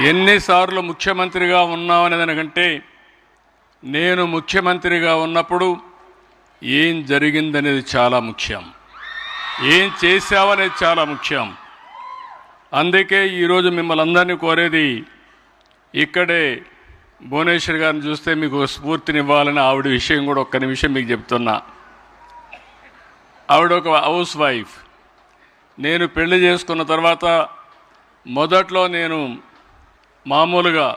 ఎన్నిసార్లు ముఖ్యమంత్రిగా ఉన్నామనే దానికంటే నేను ముఖ్యమంత్రిగా ఉన్నప్పుడు ఏం జరిగిందనేది చాలా ముఖ్యం, ఏం చేశావనేది చాలా ముఖ్యం. అందుకే ఈరోజు మిమ్మల్ని అందరినీ కోరేది, ఇక్కడే భువనేశ్వర్ గారిని చూస్తే మీకు స్ఫూర్తినివ్వాలని ఆవిడ విషయం కూడా ఒక్క నిమిషం మీకు చెప్తున్నా. ఆవిడ ఒక హౌస్ వైఫ్. నేను పెళ్లి చేసుకున్న తర్వాత మొదట్లో నేను మామూలుగా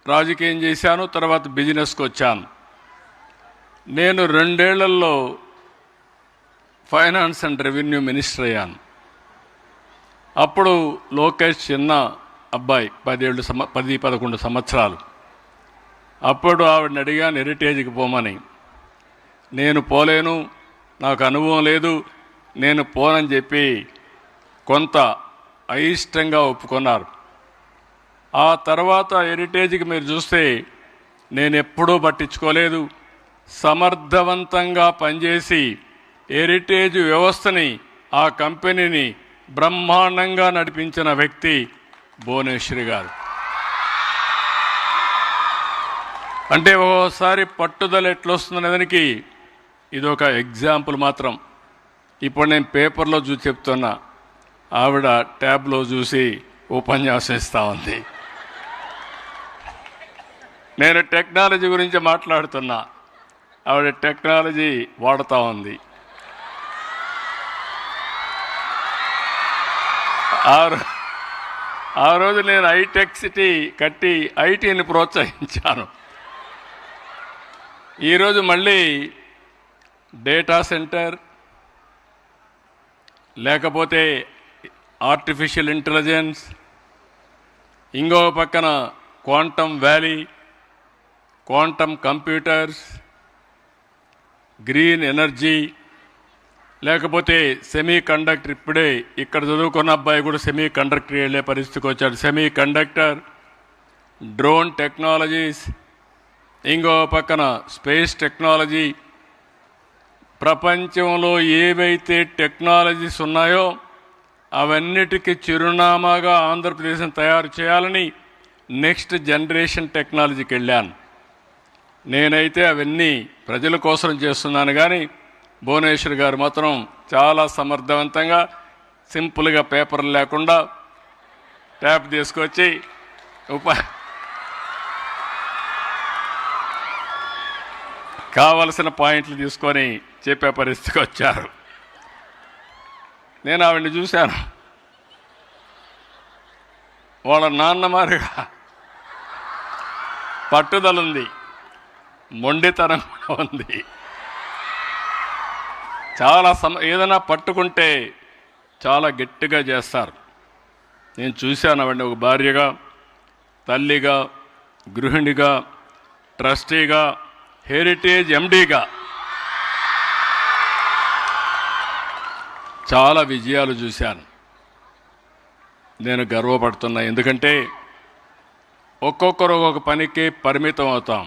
రాజకీయం చేశాను, తర్వాత బిజినెస్కి వచ్చాను. నేను 2 ఏళ్లలో ఫైనాన్స్ అండ్ రెవెన్యూ మినిస్టర్ అయ్యాను. అప్పుడు లోకేష్ చిన్న అబ్బాయి, 10-11 సంవత్సరాలు. అప్పుడు ఆవిడని అడిగాను హెరిటేజ్కి పోమని. నేను పోలేను, నాకు అనుభవం లేదు, నేను పోనని చెప్పి కొంత అయిష్టంగా ఒప్పుకున్నారు. ఆ తర్వాత హెరిటేజ్కి మీరు చూస్తే నేను ఎప్పుడూ పట్టించుకోలేదు. సమర్థవంతంగా పనిచేసి హెరిటేజ్ వ్యవస్థని, ఆ కంపెనీని బ్రహ్మాండంగా నడిపించిన వ్యక్తి భువనేశ్వరి గారు. అంటే ఓసారి పట్టుదల ఎట్లొస్తుందనే దానికి ఇదొక ఎగ్జాంపుల్ మాత్రం. ఇప్పుడు నేను పేపర్లో చూసి చెప్తున్నా, ఆవిడ ట్యాబ్లో చూసి ఉపన్యాసం ఇస్తూ ఉంది. నేను టెక్నాలజీ గురించి మాట్లాడుతున్నా, ఆవిడ టెక్నాలజీ వాడుతూ ఉంది. ఆ రోజు నేను హైటెక్ సిటీ కట్టి ఐటీని ప్రోత్సహించాను. ఈరోజు మళ్ళీ డేటా సెంటర్, లేకపోతే ఆర్టిఫిషియల్ ఇంటెలిజెన్స్, ఇంకో పక్కన quantum valley, quantum computers, green energy, లేకపోతే సెమీ కండక్టర్. ఇప్పుడే ఇక్కడ చదువుకున్న అబ్బాయి కూడా సెమీ కండక్టర్ వెళ్ళే పరిస్థితికి వచ్చాడు. సెమీ కండక్టర్, డ్రోన్ టెక్నాలజీస్, ఇంకో పక్కన స్పేస్ టెక్నాలజీ. ప్రపంచంలో ఏవైతే టెక్నాలజీస్ ఉన్నాయో అవన్నిటికీ చిరునామాగా ఆంధ్రప్రదేశ్ని తయారు చేయాలని నెక్స్ట్ జనరేషన్ టెక్నాలజీకి వెళ్ళాను. నేనైతే అవన్నీ ప్రజల కోసం చేస్తున్నాను, కానీ భువనేశ్వర్ గారు మాత్రం చాలా సమర్థవంతంగా సింపుల్గా పేపర్లు లేకుండా ట్యాప్ తీసుకొచ్చి కావలసిన పాయింట్లు తీసుకొని చెప్పే పరిస్థితికి వచ్చారు. నేను ఆవిడ్ని చూశాను, వాళ్ళ నాన్న మారిగా పట్టుదల ఉంది, మొండితనం కూడా ఉంది. చాలా ఏదైనా పట్టుకుంటే చాలా గట్టిగా చేస్తారు. నేను చూశాను ఆవిడ్ని ఒక భార్యగా, తల్లిగా, గృహిణిగా, ట్రస్టీగా, హెరిటేజ్ ఎండీగా చాలా విజయాలు చూశాను. నేను గర్వపడుతున్నా. ఎందుకంటే ఒక్కొక్కరు ఒక్కొక్క పనికి పరిమితం అవుతాం.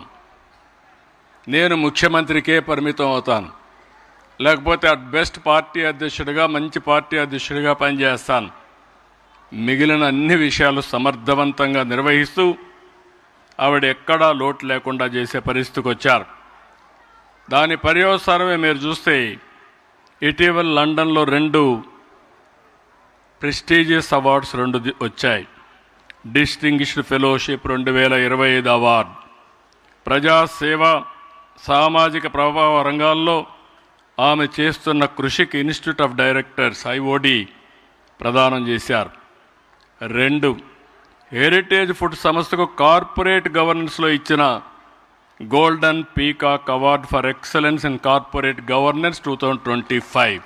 నేను ముఖ్యమంత్రికే పరిమితం అవుతాను, లేకపోతే అట్ బెస్ట్ పార్టీ అధ్యక్షుడిగా, మంచి పార్టీ అధ్యక్షుడిగా పనిచేస్తాను. మిగిలిన అన్ని విషయాలు సమర్థవంతంగా నిర్వహిస్తూ ఆవిడ ఎక్కడా లోటు లేకుండా చేసే పరిస్థితికి వచ్చారు. దాని పర్యవసానమే మీరు చూస్తే ఇటీవల లండన్లో 2 ప్రెస్టీజియస్ అవార్డ్స్ 2 వచ్చాయి. డిస్టింగ్విష్డ్ ఫెలోషిప్ 2025 అవార్డు, ప్రజాసేవ, సామాజిక ప్రభావ రంగాల్లో ఆమె చేస్తున్న కృషికి ఇన్స్టిట్యూట్ ఆఫ్ డైరెక్టర్స్ ఐఓడి ప్రదానం చేశారు. 2 హెరిటేజ్ ఫుడ్ సంస్థకు కార్పొరేట్ గవర్నెన్స్లో ఇచ్చిన golden peacock award for excellence in corporate governance 2025.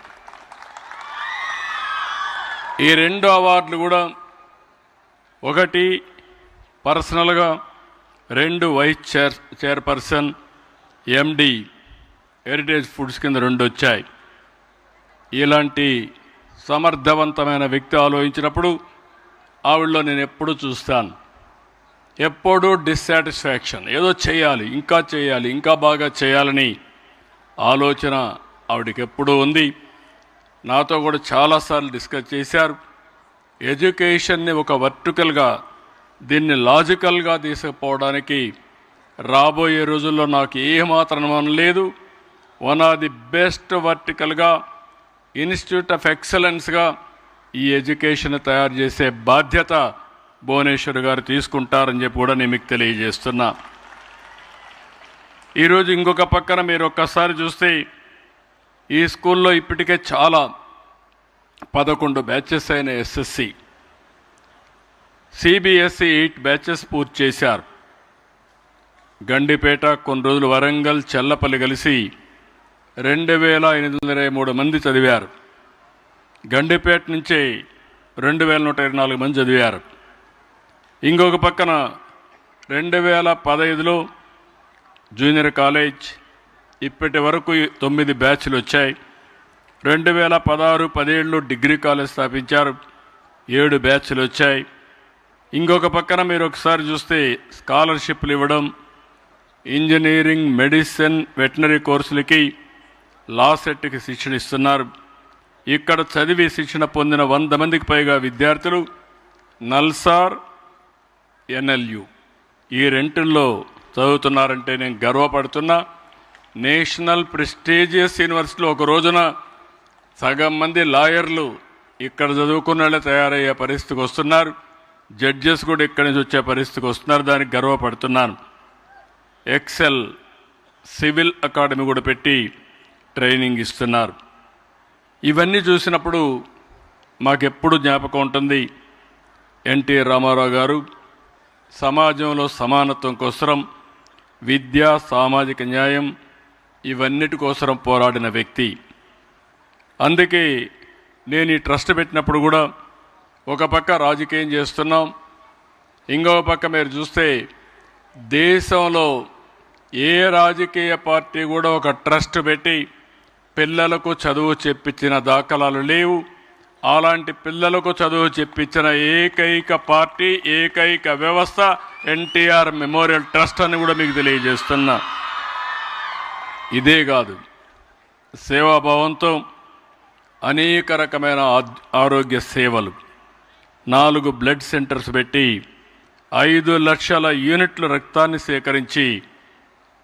ఈ 2 అవార్డులు కూడా, ఒకటి పర్సనల్గా, 2 వైస్ చైర్పర్సన్ ఎండి హెరిటేజ్ ఫుడ్స్ కింద 2 వచ్చాయి. ఇలాంటి సమర్థవంతమైన వ్యక్తి ఆలోచించినప్పుడు ఆవిడలో నేను ఎప్పుడు చూస్తాను, ఎప్పుడూ డిస్సాటిస్ఫాక్షన్, ఏదో చేయాలి, ఇంకా చేయాలి, ఇంకా బాగా చేయాలని ఆలోచన ఆవిడకి ఎప్పుడూ ఉంది. నాతో కూడా చాలాసార్లు డిస్కస్ చేశారు. ఎడ్యుకేషన్ని ఒక వర్టికల్గా దీన్ని లాజికల్గా తీసుకుపోవడానికి రాబోయే రోజుల్లో నాకు ఏమాత్రం అనుమానం లేదు. వన్ ఆఫ్ ది బెస్ట్ వర్టికల్గా ఇన్స్టిట్యూట్ ఆఫ్ ఎక్సలెన్స్గా ఈ ఎడ్యుకేషన్ తయారు చేసే బాధ్యత భువనేశ్వర్ గారు తీసుకుంటారని చెప్పి కూడా నేను మీకు తెలియజేస్తున్నా. ఈరోజు ఇంకొక పక్కన మీరు ఒక్కసారి చూస్తే ఈ స్కూల్లో ఇప్పటికే చాలా 11 బ్యాచెస్ అయిన ఎస్ఎస్సి, సిబిఎస్ఈ 8 బ్యాచెస్ పూర్తి చేశారు. గండిపేట, కొన్ని రోజులు వరంగల్, చెల్లపల్లి కలిసి 2823 మంది చదివారు. గండిపేట నుంచే 2124 మంది చదివారు. ఇంకొక పక్కన 2015లో జూనియర్ కాలేజ్ ఇప్పటి వరకు 9 బ్యాచ్లు వచ్చాయి. 2016-17లో డిగ్రీ కాలేజ్ స్థాపించారు, 7 బ్యాచ్లు వచ్చాయి. ఇంకొక పక్కన మీరు ఒకసారి చూస్తే స్కాలర్షిప్లు ఇవ్వడం, ఇంజనీరింగ్, మెడిసిన్, వెటనరీ కోర్సులకి లా సెట్కి శిక్షణ ఇస్తున్నారు. ఇక్కడ చదివి శిక్షణ పొందిన 100 మందికి పైగా విద్యార్థులు నల్సార్, ఎన్ఎల్యు ఈ రెంటిల్లో చదువుతున్నారంటే నేను గర్వపడుతున్నా. నేషనల్ ప్రెస్టీజియస్ యూనివర్సిటీలో ఒక రోజున సగం మంది లాయర్లు ఇక్కడ చదువుకున్న వాళ్ళే తయారయ్యే పరిస్థితికి వస్తున్నారు. జడ్జెస్ కూడా ఇక్కడి నుంచి వచ్చే పరిస్థితికి వస్తున్నారు. దానికి గర్వపడుతున్నాను. ఎక్సెల్ సివిల్ అకాడమీ కూడా పెట్టి ట్రైనింగ్ ఇస్తున్నారు. ఇవన్నీ చూసినప్పుడు మాకెప్పుడు జ్ఞాపకం ఉంటుంది ఎన్టీ రామారావు గారు సమాజంలో సమానత్వం కోసం, విద్య, సామాజిక న్యాయం ఇవన్నిటి కోసం పోరాడిన వ్యక్తి. అందుకే నేను ఈ ట్రస్ట్ పెట్టినప్పుడు కూడా ఒక పక్క రాజకీయం చేస్తున్నాం, ఇంకొక పక్క మీరు చూస్తే దేశంలో ఏ రాజకీయ పార్టీ కూడా ఒక ట్రస్ట్ పెట్టి పిల్లలకు చదువు చెప్పించిన దాఖలాలు లేవు. అలాంటి పిల్లలకు చదువు చెప్పించిన ఏకైక పార్టీ, ఏకైక వ్యవస్థ ఎన్టీఆర్ మెమోరియల్ ట్రస్ట్ అని కూడా మీకు తెలియజేస్తున్నా. ఇదే కాదు, సేవాభావంతో అనేక రకమైన ఆరోగ్య సేవలు, 4 బ్లడ్ సెంటర్స్ పెట్టి 5 లక్షల యూనిట్ల రక్తాన్ని సేకరించి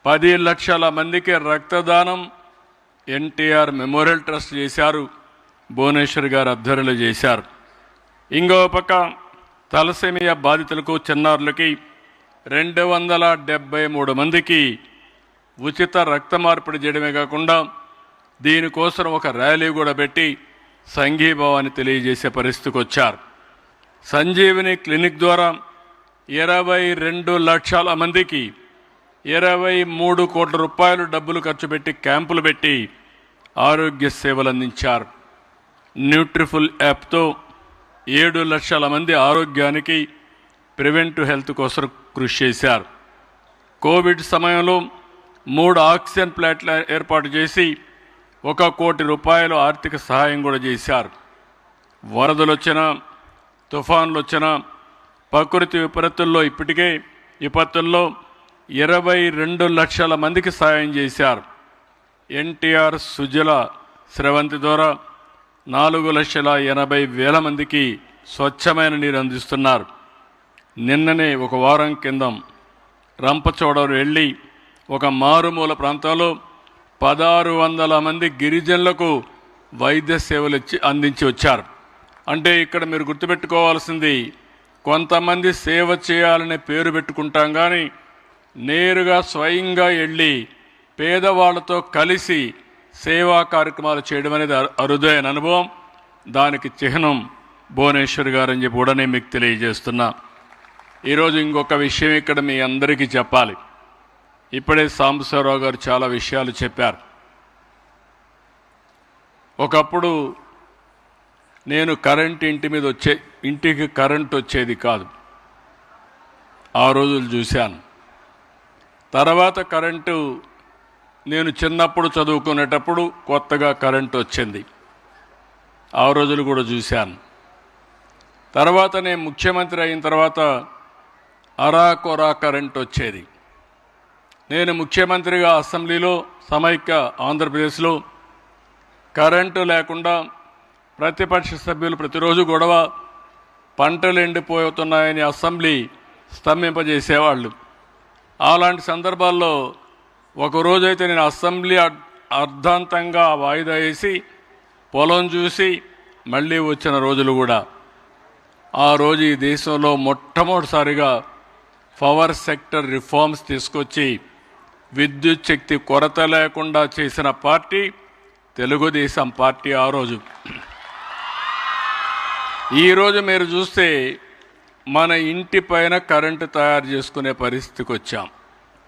10 లక్షల మందికి రక్తదానం ఎన్టీఆర్ మెమోరియల్ ట్రస్ట్ చేశారు. భువనేశ్వర్ గారు ఆధ్వర్యంలో చేశారు. ఇంకో పక్క తలసేమియా బాధితులకు, చిన్నారులకి 273 మందికి ఉచిత రక్త మార్పిడి చేయడమే కాకుండా దీనికోసం ఒక ర్యాలీ కూడా పెట్టి సంఘీభావాన్ని తెలియజేసే పరిస్థితికి వచ్చారు. సంజీవిని క్లినిక్ ద్వారా 22 లక్షల మందికి 23 కోట్ల రూపాయలు డబ్బులు ఖర్చు పెట్టి క్యాంపులు పెట్టి ఆరోగ్య సేవలు అందించారు. న్యూట్రిఫుల్ యాప్తో 7 లక్షల మంది ఆరోగ్యానికి, ప్రివెంటివ్ హెల్త్ కోసం కృషి చేశారు. కోవిడ్ సమయంలో 3 ఆక్సిజన్ ప్లాంట్లు ఏర్పాటు చేసి 1 కోటి రూపాయలు ఆర్థిక సహాయం కూడా చేశారు. వరదలు వచ్చినా, తుఫాన్లు వచ్చినా, ప్రకృతి విపత్తుల్లో 22 లక్షల మందికి సాయం చేశారు. ఎన్టీఆర్ సుజల స్రవంతి ద్వారా 4,80,000 మందికి స్వచ్ఛమైన నీరు అందిస్తున్నారు. నిన్ననే ఒక వారం కిందం రంపచోడవరం వెళ్ళి ఒక మారుమూల ప్రాంతంలో 1,600 మంది గిరిజనులకు వైద్య సేవలు అందించి వచ్చారు. అంటే ఇక్కడ మీరు గుర్తుపెట్టుకోవాల్సింది, కొంతమంది సేవ చేయాలనే పేరు పెట్టుకుంటాం కానీ నేరుగా స్వయంగా వెళ్ళి పేదవాళ్లతో కలిసి సేవా కార్యక్రమాలు చేయడం అనేది అరుదైన అనుభవం. దానికి చిహ్నం భువనేశ్వర్ గారు అని చెప్పి కూడా నేను మీకు తెలియజేస్తున్నా. ఈరోజు ఇంకొక విషయం ఇక్కడ మీ అందరికీ చెప్పాలి. ఇప్పుడే సాంబశివరావు గారు చాలా విషయాలు చెప్పారు. ఒకప్పుడు నేను ఇంటికి కరెంట్ వచ్చేది కాదు, ఆ రోజులు చూశాను. తర్వాత కరెంటు నేను చిన్నప్పుడు చదువుకునేటప్పుడు కొత్తగా కరెంటు వచ్చింది, ఆ రోజులు కూడా చూశాను. తర్వాత నేను ముఖ్యమంత్రి అయిన తర్వాత అరాకొరా కరెంట్ వచ్చేది. నేను ముఖ్యమంత్రిగా అసెంబ్లీలో సమైక్య ఆంధ్రప్రదేశ్లో కరెంటు లేకుండా ప్రతిపక్ష సభ్యులు ప్రతిరోజు గొడవ, పంటలు ఎండిపోతున్నాయని అసెంబ్లీ స్తంభింపజేసేవాళ్ళు. అలాంటి సందర్భాల్లో ఒకరోజైతే నేను అసెంబ్లీ అర్ధాంతంగా వాయిదా వేసి పొలం చూసి మళ్ళీ వచ్చిన రోజులు కూడా. ఆ రోజు ఈ దేశంలో మొట్టమొదటిసారిగా పవర్ సెక్టర్ రిఫార్మ్స్ తీసుకొచ్చి విద్యుత్ శక్తి కొరత లేకుండా చేసిన పార్టీ తెలుగుదేశం పార్టీ ఆ రోజు. ఈరోజు మీరు చూస్తే మన ఇంటి పైన కరెంటు తయారు చేసుకునే పరిస్థితికి వచ్చాం.